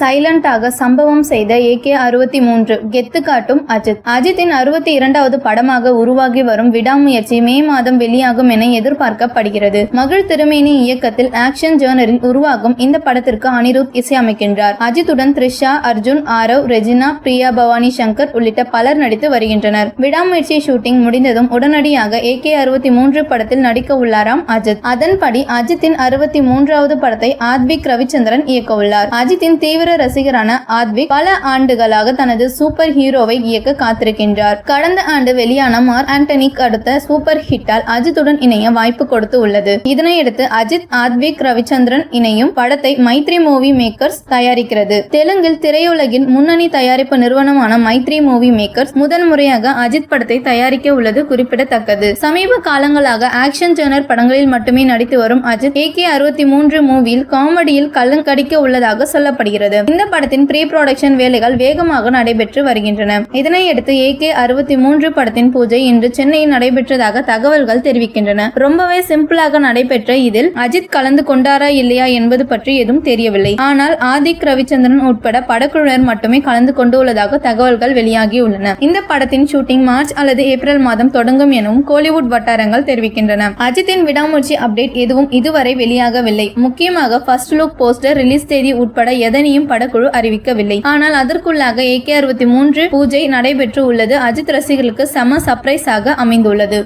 சைலண்டாக சம்பவம் செய்த AK-63 கெத்து காட்டும் அஜித். அஜித்தின் 62வது படமாக உருவாகி வரும் விடாமுயற்சி மே மாதம் வெளியாகும் என எதிர்பார்க்கப்படுகிறது. மகிழ் திருமேனி இயக்கத்தில் ஆக்ஷன் ஜேர்னரில் உருவாகும் இந்த படத்திற்கு அனிருத் இசையமைக்கின்றார். அஜித்துடன் த்ரிஷா, அர்ஜுன், ஆரவ், ரெஜினா, பிரியா பவானி சங்கர் உள்ளிட்ட பலர் நடித்து வருகின்றனர். விடாமுயற்சி ஷூட்டிங் முடிந்ததும் உடனடியாக AK-63 படத்தில் நடிக்க உள்ளாராம் அஜித். அதன்படி அஜித்தின் 63வது படத்தை ஆத்விக் ரவிச்சந்திரன் இயக்க உள்ளார். அஜித்தின் தீவிர ரசிகரான ஆத்விக் பல ஆண்டுகளாக தனது சூப்பர் ஹீரோவை இயக்க காத்திருக்கின்றார். கடந்த ஆண்டு வெளியான மார்க் ஆண்டனிக்கு அடுத்த சூப்பர் ஹிட்டால் அஜித்துடன் இணைய வாய்ப்பு கொடுத்து உள்ளது. இதனையடுத்து அஜித் ஆத்விக் ரவிச்சந்திரன் இணையும் படத்தை மைத்ரி மூவி மேக்கர்ஸ் தயாரிக்கிறது. தெலுங்கில் திரையுலகின் முன்னணி தயாரிப்பு நிறுவனமான மைத்ரி மூவி மேக்கர்ஸ் முதன்முறையாக அஜித் படத்தை தயாரிக்க உள்ளது குறிப்பிடத்தக்கது. சமீப காலங்களாக ஆக்ஷன் ஜேர்னர் படங்களில் மட்டுமே நடித்து வரும் அஜித் AK-63 மூவியில் காமெடியில் கலங்கடிக்க உள்ளதாக சொல்லப்படுகிறது. இந்த படத்தின் ப்ரீ புரொடக்ஷன் வேலைகள் வேகமாக நடைபெற்று வருகின்றன. இதனையடுத்து AK-63 படத்தின் பூஜை இன்று சென்னையில் நடைபெற்றதாக தகவல்கள் தெரிவிக்கின்றன. ரொம்பவே சிம்பிளாக நடைபெற்ற இதில் அஜித் கலந்து கொண்டாரா இல்லையா என்பது பற்றி எதுவும் தெரியவில்லை. ஆனால் ஆதிக் ரவிச்சந்திரன் உட்பட படக்குழுவினர் மட்டுமே கலந்து கொண்டுள்ளதாக தகவல்கள் வெளியாகியுள்ளன. இந்த படத்தின் ஷூட்டிங் மார்ச் அல்லது ஏப்ரல் மாதம் தொடங்கும் எனவும் கோலிவுட் வட்டாரங்கள் தெரிவிக்கின்றன. அஜித்தின் விடாமுயற்சி அப்டேட் எதுவும் இதுவரை வெளியாகவில்லை. முக்கியமாக ஃபர்ஸ்ட் லுக் போஸ்டர், ரிலீஸ் தேதி உட்பட எதனையும் படக்குழு அறிவிக்கவில்லை. ஆனால் அதற்குள்ளாக AK-63 பூஜை நடைபெற்று உள்ளது அஜித் ரசிகர்களுக்கு செம சர்ப்ரைஸாக அமைந்துள்ளது.